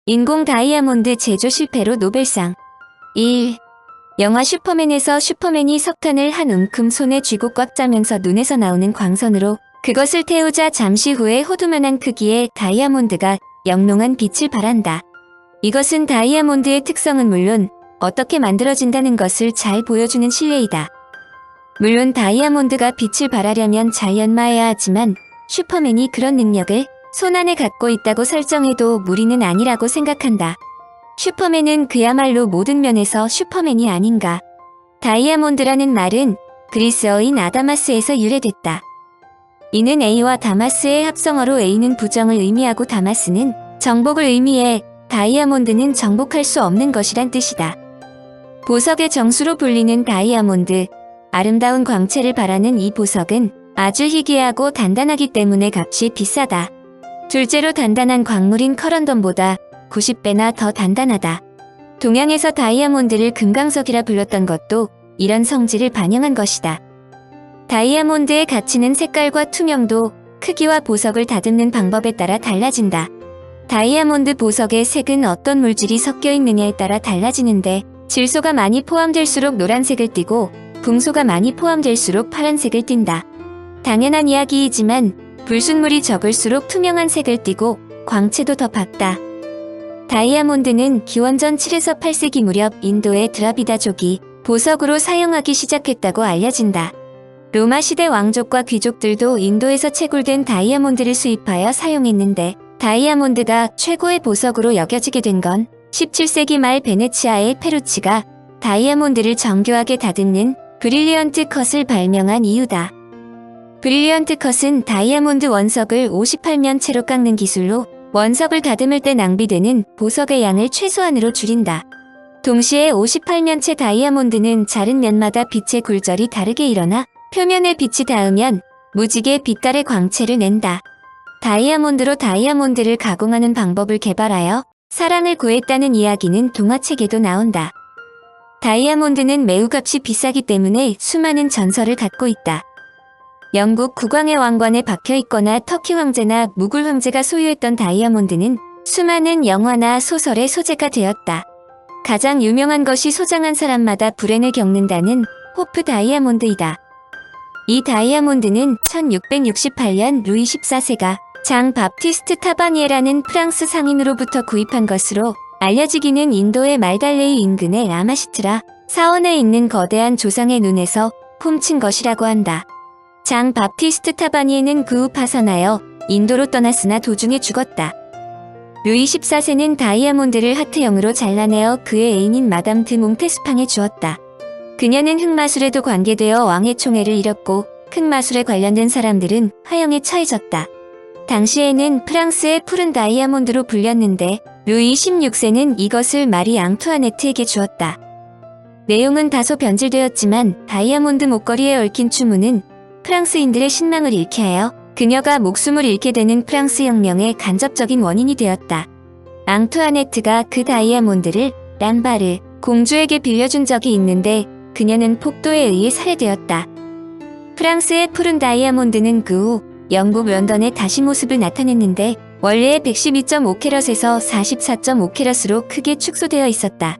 인공 다이아몬드 제조 실패로 노벨상. 1. 영화 슈퍼맨에서 슈퍼맨이 석탄을 한 움큼 손에 쥐고 꽉 짜면서 눈에서 나오는 광선으로 그것을 태우자 잠시 후에 호두만한 크기의 다이아몬드가 영롱한 빛을 발한다. 이것은 다이아몬드의 특성은 물론 어떻게 만들어진다는 것을 잘 보여주는 실례이다. 물론 다이아몬드가 빛을 발하려면 잘 연마해야 하지만 슈퍼맨이 그런 능력을 손안에 갖고 있다고 설정해도 무리는 아니라고 생각한다. 슈퍼맨은 그야말로 모든 면에서 슈퍼맨이 아닌가. 다이아몬드라는 말은 그리스어인 아다마스에서 유래됐다. 이는 A와 다마스의 합성어로 A는 부정을 의미하고 다마스는 정복을 의미해 다이아몬드는 정복할 수 없는 것이란 뜻이다. 보석의 정수로 불리는 다이아몬드, 아름다운 광채를 발하는 이 보석은 아주 희귀하고 단단하기 때문에 값이 비싸다. 둘째로 단단한 광물인 커런덤보다 90배나 더 단단하다. 동양에서 다이아몬드를 금강석이라 불렀던 것도 이런 성질을 반영한 것이다. 다이아몬드의 가치는 색깔과 투명도, 크기와 보석을 다듬는 방법에 따라 달라진다. 다이아몬드 보석의 색은 어떤 물질이 섞여 있느냐에 따라 달라지는데 질소가 많이 포함될수록 노란색을 띠고 붕소가 많이 포함될수록 파란색을 띈다. 당연한 이야기이지만 불순물이 적을수록 투명한 색을 띠고 광채도 더 밝다. 다이아몬드는 기원전 7에서 8세기 무렵 인도의 드라비다족이 보석으로 사용하기 시작했다고 알려진다. 로마 시대 왕족과 귀족들도 인도에서 채굴된 다이아몬드를 수입하여 사용했는데 다이아몬드가 최고의 보석으로 여겨지게 된 건 17세기 말 베네치아의 페루치가 다이아몬드를 정교하게 다듬는 브릴리언트 컷을 발명한 이유다. 브릴리언트 컷은 다이아몬드 원석을 58면체로 깎는 기술로 원석을 다듬을 때 낭비되는 보석의 양을 최소한으로 줄인다. 동시에 58면체 다이아몬드는 자른 면마다 빛의 굴절이 다르게 일어나 표면에 빛이 닿으면 무지개 빛깔의 광채를 낸다. 다이아몬드로 다이아몬드를 가공하는 방법을 개발하여 사랑을 구했다는 이야기는 동화책에도 나온다. 다이아몬드는 매우 값이 비싸기 때문에 수많은 전설을 갖고 있다. 영국 국왕의 왕관에 박혀있거나 터키 황제나 무굴 황제가 소유했던 다이아몬드는 수많은 영화나 소설의 소재가 되었다. 가장 유명한 것이 소장한 사람마다 불행을 겪는다는 호프 다이아몬드이다. 이 다이아몬드는 1668년 루이 14세가 장 바프티스트 타바니에라는 프랑스 상인으로부터 구입한 것으로 알려지기는 인도의 말달레이 인근의 라마시트라 사원에 있는 거대한 조상의 눈에서 훔친 것이라고 한다. 장 바프티스트 타바니에는 그 후 파선하여 인도로 떠났으나 도중에 죽었다. 루이 14세는 다이아몬드를 하트형으로 잘라내어 그의 애인인 마담 드 몽테스팡에 주었다. 그녀는 흑마술에도 관계되어 왕의 총애를 잃었고 흑마술에 관련된 사람들은 화형에 처해졌다. 당시에는 프랑스의 푸른 다이아몬드로 불렸는데 루이 16세는 이것을 마리 앙투아네트에게 주었다. 내용은 다소 변질되었지만 다이아몬드 목걸이에 얽힌 추문은 프랑스인들의 신망을 잃게 하여 그녀가 목숨을 잃게 되는 프랑스 혁명의 간접적인 원인이 되었다. 앙투아네트가 그 다이아몬드를 람바르 공주에게 빌려준 적이 있는데 그녀는 폭도에 의해 살해되었다. 프랑스의 푸른 다이아몬드는 그 후 영국 런던에 다시 모습을 나타냈는데 원래의 112.5캐럿에서 44.5캐럿으로 크게 축소되어 있었다.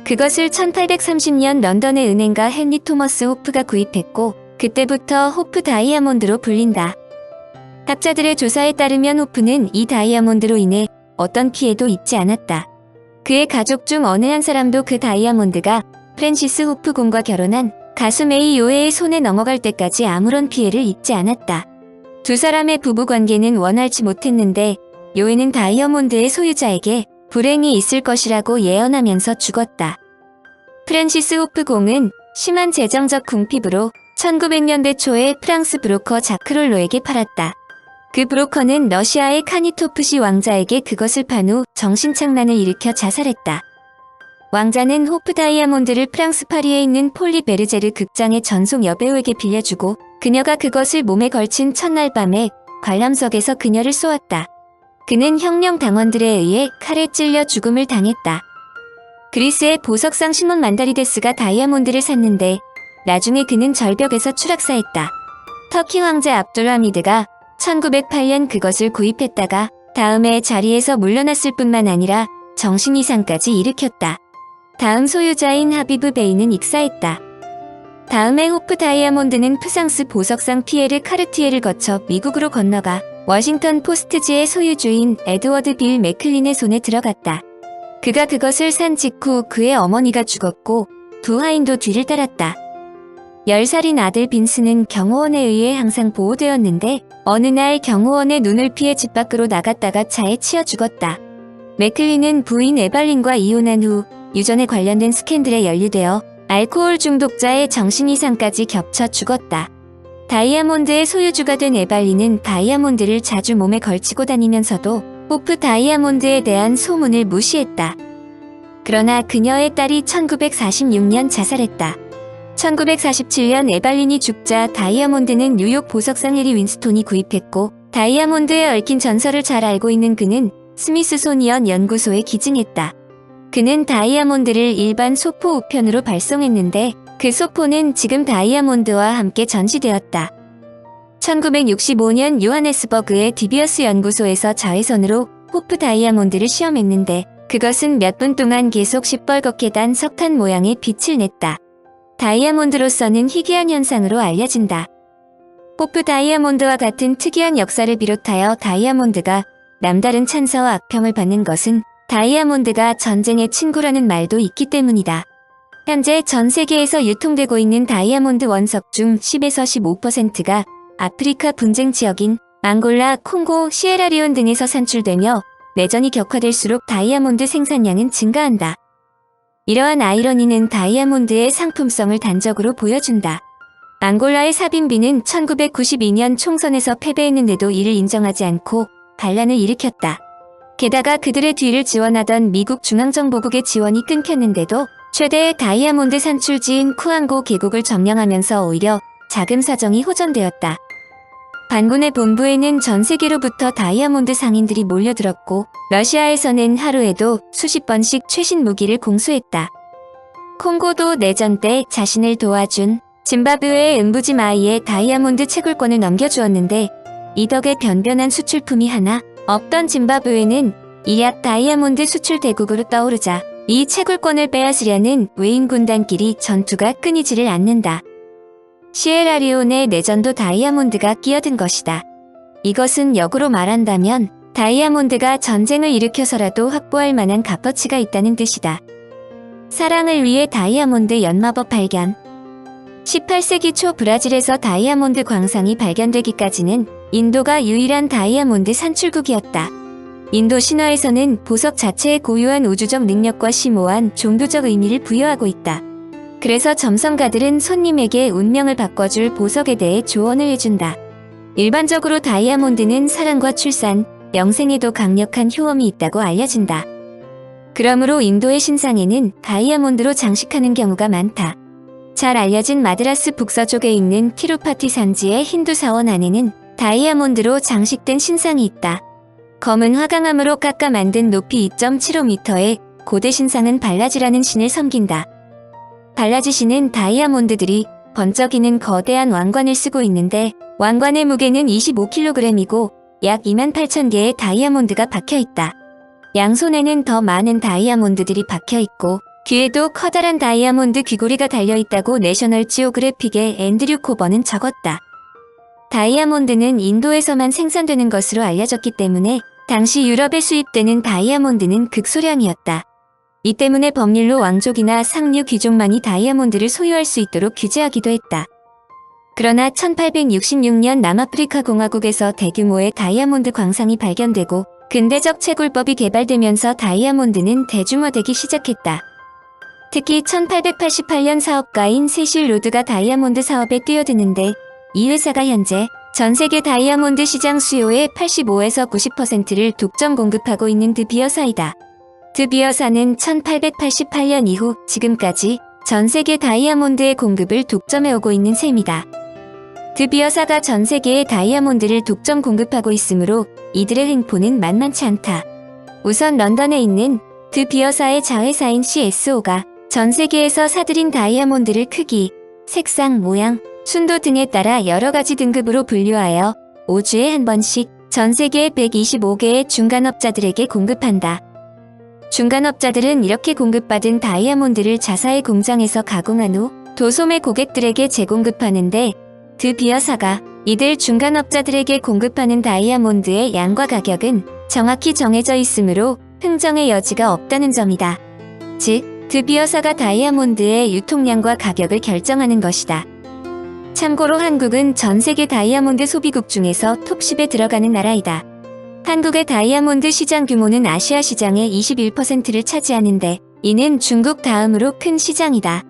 그것을 1830년 런던의 은행가 헨리 토머스 호프가 구입했고 그때부터 호프 다이아몬드로 불린다. 학자들의 조사에 따르면 호프는 이 다이아몬드로 인해 어떤 피해도 입지 않았다. 그의 가족 중 어느 한 사람도 그 다이아몬드가 프랜시스 호프 공과 결혼한 가수 메이 요에의 손에 넘어갈 때까지 아무런 피해를 입지 않았다. 두 사람의 부부관계는 원활치 못했는데 요에는 다이아몬드의 소유자에게 불행이 있을 것이라고 예언하면서 죽었다. 프랜시스 호프 공은 심한 재정적 궁핍으로 1900년대 초에 프랑스 브로커 자크롤로에게 팔았다. 그 브로커는 러시아의 카니토프시 왕자에게 그것을 판 후 정신착란을 일으켜 자살했다. 왕자는 호프 다이아몬드를 프랑스 파리에 있는 폴리 베르제르 극장의 전속 여배우에게 빌려주고 그녀가 그것을 몸에 걸친 첫날 밤에 관람석에서 그녀를 쏘았다. 그는 혁명 당원들에 의해 칼에 찔려 죽음을 당했다. 그리스의 보석상 시몬 만다리데스가 다이아몬드를 샀는데 나중에 그는 절벽에서 추락사했다. 터키 황제 압둘하미드가 1908년 그것을 구입했다가 다음해 자리에서 물러났을 뿐만 아니라 정신 이상까지 일으켰다. 다음 소유자인 하비브 베이는 익사했다. 다음에 호프 다이아몬드는 프상스 보석상 피에르 카르티에를 거쳐 미국으로 건너가 워싱턴 포스트지의 소유주인 에드워드 빌 맥클린의 손에 들어갔다. 그가 그것을 산 직후 그의 어머니가 죽었고 두 하인도 뒤를 따랐다. 10살인 아들 빈스는 경호원에 의해 항상 보호되었는데 어느 날 경호원의 눈을 피해 집 밖으로 나갔다가 차에 치여 죽었다. 맥클린은 부인 에발린과 이혼한 후 유전에 관련된 스캔들에 연루되어 알코올 중독자의 정신 이상까지 겹쳐 죽었다. 다이아몬드의 소유주가 된 에발린은 다이아몬드를 자주 몸에 걸치고 다니면서도 호프 다이아몬드에 대한 소문을 무시했다. 그러나 그녀의 딸이 1946년 자살했다. 1947년 에발린이 죽자 다이아몬드는 뉴욕 보석상 해리 윈스톤이 구입했고 다이아몬드에 얽힌 전설을 잘 알고 있는 그는 스미스소니언 연구소에 기증했다. 그는 다이아몬드를 일반 소포 우편으로 발송했는데 그 소포는 지금 다이아몬드와 함께 전시되었다. 1965년 요하네스버그의 디비어스 연구소에서 자외선으로 호프 다이아몬드를 시험했는데 그것은 몇 분 동안 계속 시뻘겋게 단 석탄 모양의 빛을 냈다. 다이아몬드로서는 희귀한 현상으로 알려진다. 호프 다이아몬드와 같은 특이한 역사를 비롯하여 다이아몬드가 남다른 찬사와 악평을 받는 것은 다이아몬드가 전쟁의 친구라는 말도 있기 때문이다. 현재 전 세계에서 유통되고 있는 다이아몬드 원석 중 10에서 15%가 아프리카 분쟁 지역인 앙골라, 콩고, 시에라리온 등에서 산출되며 내전이 격화될수록 다이아몬드 생산량은 증가한다. 이러한 아이러니는 다이아몬드의 상품성을 단적으로 보여준다. 앙골라의 사빈비는 1992년 총선에서 패배했는데도 이를 인정하지 않고 반란을 일으켰다. 게다가 그들의 뒤를 지원하던 미국 중앙정보국의 지원이 끊겼는데도 최대의 다이아몬드 산출지인 쿠앙고 계곡을 점령하면서 오히려 자금 사정이 호전되었다. 반군의 본부에는 전 세계로부터 다이아몬드 상인들이 몰려들었고 러시아에서는 하루에도 수십 번씩 최신 무기를 공수했다. 콩고도 내전 때 자신을 도와준 짐바브웨의 은부지마이에 다이아몬드 채굴권을 넘겨주었는데 이 덕에 변변한 수출품이 하나 없던 짐바브웨는 이약 다이아몬드 수출 대국으로 떠오르자 이 채굴권을 빼앗으려는 외인 군단끼리 전투가 끊이지를 않는다. 시에라리온의 내전도 다이아몬드가 끼어든 것이다. 이것은 역으로 말한다면 다이아몬드가 전쟁을 일으켜서라도 확보할 만한 값어치가 있다는 뜻이다. 사랑을 위해 다이아몬드 연마법 발견. 18세기 초 브라질에서 다이아몬드 광상이 발견되기까지는 인도가 유일한 다이아몬드 산출국이었다. 인도 신화에서는 보석 자체의 고유한 우주적 능력과 심오한 종교적 의미를 부여하고 있다. 그래서 점성가들은 손님에게 운명을 바꿔줄 보석에 대해 조언을 해준다. 일반적으로 다이아몬드는 사랑과 출산, 영생에도 강력한 효험이 있다고 알려진다. 그러므로 인도의 신상에는 다이아몬드로 장식하는 경우가 많다. 잘 알려진 마드라스 북서쪽에 있는 티루파티 산지의 힌두 사원 안에는 다이아몬드로 장식된 신상이 있다. 검은 화강암으로 깎아 만든 높이 2.75m의 고대 신상은 발라지라는 신을 섬긴다. 발라지 신은 다이아몬드들이 번쩍이는 거대한 왕관을 쓰고 있는데 왕관의 무게는 25kg이고 약 28,000개의 다이아몬드가 박혀있다. 양손에는 더 많은 다이아몬드들이 박혀있고 귀에도 커다란 다이아몬드 귀고리가 달려있다고 내셔널 지오그래픽의 앤드류 코버는 적었다. 다이아몬드는 인도에서만 생산되는 것으로 알려졌기 때문에 당시 유럽에 수입되는 다이아몬드는 극소량이었다. 이 때문에 법률로 왕족이나 상류 귀족만이 다이아몬드를 소유할 수 있도록 규제하기도 했다. 그러나 1866년 남아프리카 공화국에서 대규모의 다이아몬드 광상이 발견되고 근대적 채굴법이 개발되면서 다이아몬드는 대중화되기 시작했다. 특히 1888년 사업가인 세실 로드가 다이아몬드 사업에 뛰어드는데 이 회사가 현재 전 세계 다이아몬드 시장 수요의 85에서 90%를 독점 공급하고 있는 드비어사이다. 드비어사는 1888년 이후 지금까지 전 세계 다이아몬드의 공급을 독점해오고 있는 셈이다. 드비어사가 전 세계의 다이아몬드를 독점 공급하고 있으므로 이들의 횡포는 만만치 않다. 우선 런던에 있는 드비어사의 자회사인 CSO가 전 세계에서 사들인 다이아몬드를 크기, 색상, 모양, 순도 등에 따라 여러 가지 등급으로 분류하여 5주에 한 번씩 전 세계 125개의 중간업자들에게 공급한다. 중간업자들은 이렇게 공급받은 다이아몬드를 자사의 공장에서 가공한 후 도소매 고객들에게 재공급하는데 드비어사가 이들 중간업자들에게 공급하는 다이아몬드의 양과 가격은 정확히 정해져 있으므로 흥정의 여지가 없다는 점이다. 즉, 드비어사가 다이아몬드의 유통량과 가격을 결정하는 것이다. 참고로 한국은 전 세계 다이아몬드 소비국 중에서 톱10에 들어가는 나라이다. 한국의 다이아몬드 시장 규모는 아시아 시장의 21%를 차지하는데 이는 중국 다음으로 큰 시장이다.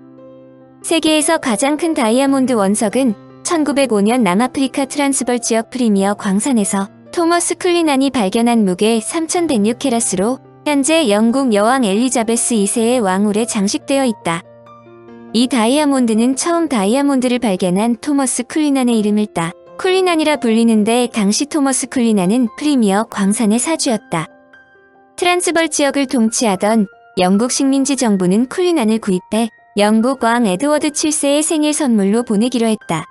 세계에서 가장 큰 다이아몬드 원석은 1905년 남아프리카 트란스벌 지역 프리미어 광산에서 토머스 쿨리난이 발견한 무게 3106캐럿으로 현재 영국 여왕 엘리자베스 2세의 왕울에 장식되어 있다. 이 다이아몬드는 처음 다이아몬드를 발견한 토머스 쿨리난의 이름을 따 쿨리난이라 불리는데 당시 토머스 쿨리난은 프리미어 광산의 사주였다. 트란스벌 지역을 통치하던 영국 식민지 정부는 쿨리난을 구입해 영국 왕 에드워드 7세의 생일 선물로 보내기로 했다.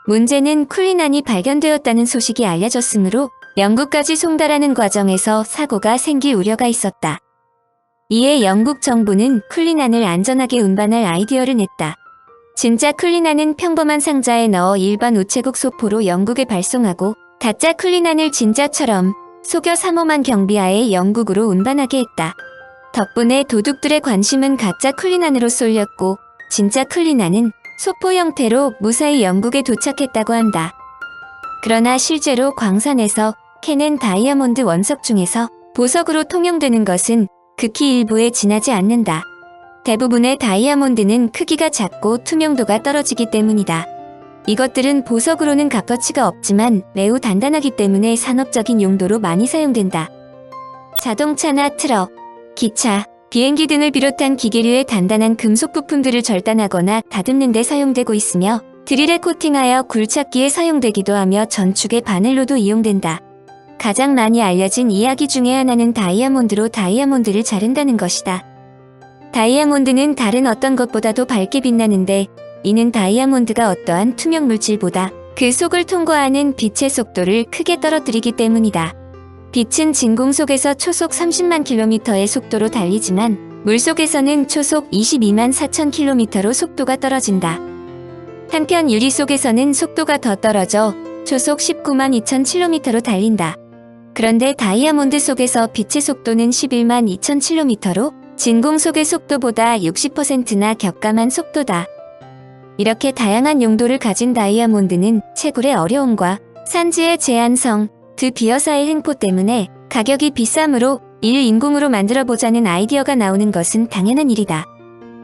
문제는 쿨리난이 발견되었다는 소식이 알려졌으므로 영국까지 송달하는 과정에서 사고가 생길 우려가 있었다. 이에 영국 정부는 쿨리난을 안전하게 운반할 아이디어를 냈다. 진짜 쿨리난은 평범한 상자에 넣어 일반 우체국 소포로 영국에 발송하고 가짜 쿨리난을 진짜처럼 속여 삼엄한 경비하에 영국으로 운반하게 했다. 덕분에 도둑들의 관심은 가짜 쿨리난으로 쏠렸고 진짜 쿨리난은 소포 형태로 무사히 영국에 도착했다고 한다. 그러나 실제로 광산에서 캐낸 다이아몬드 원석 중에서 보석으로 통용되는 것은 극히 일부에 지나지 않는다. 대부분의 다이아몬드는 크기가 작고 투명도가 떨어지기 때문이다. 이것들은 보석으로는 값어치가 없지만 매우 단단하기 때문에 산업적인 용도로 많이 사용된다. 자동차나 트럭, 기차, 비행기 등을 비롯한 기계류의 단단한 금속 부품들을 절단하거나 다듬는 데 사용되고 있으며 드릴에 코팅하여 굴착기에 사용되기도 하며 전축의 바늘로도 이용된다. 가장 많이 알려진 이야기 중에 하나는 다이아몬드로 다이아몬드를 자른다는 것이다. 다이아몬드는 다른 어떤 것보다도 밝게 빛나는데 이는 다이아몬드가 어떠한 투명 물질보다 그 속을 통과하는 빛의 속도를 크게 떨어뜨리기 때문이다. 빛은 진공 속에서 초속 30만 킬로미터의 속도로 달리지만 물속에서는 초속 22만 4천 킬로미터로 속도가 떨어진다. 한편 유리 속에서는 속도가 더 떨어져 초속 19만 2천 킬로미터로 달린다. 그런데 다이아몬드 속에서 빛의 속도는 11만 2천 킬로미터로 진공 속의 속도보다 60%나 격감한 속도다. 이렇게 다양한 용도를 가진 다이아몬드는 채굴의 어려움과 산지의 제한성, 드비어사의 횡포 때문에 가격이 비싸므로 이를 인공으로 만들어보자는 아이디어가 나오는 것은 당연한 일이다.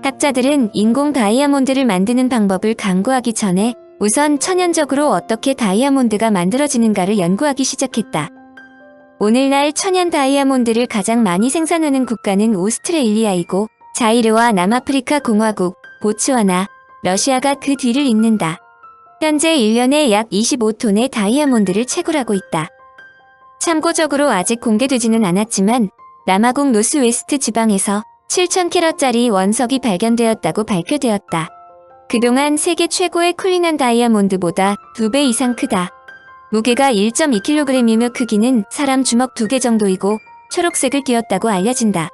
학자들은 인공 다이아몬드를 만드는 방법을 강구하기 전에 우선 천연적으로 어떻게 다이아몬드가 만들어지는가를 연구하기 시작했다. 오늘날 천연 다이아몬드를 가장 많이 생산하는 국가는 오스트레일리아이고 자이르와 남아프리카 공화국, 보츠와나, 러시아가 그 뒤를 잇는다. 현재 1년에 약 25톤의 다이아몬드를 채굴하고 있다. 참고적으로 아직 공개되지는 않았지만 남아공 노스웨스트 지방에서 7,000캐럿짜리 원석이 발견되었다고 발표되었다. 그동안 세계 최고의 쿨리난 다이아몬드보다 2배 이상 크다. 무게가 1.2kg이며 크기는 사람 주먹 2개 정도이고 초록색을 띠었다고 알려진다.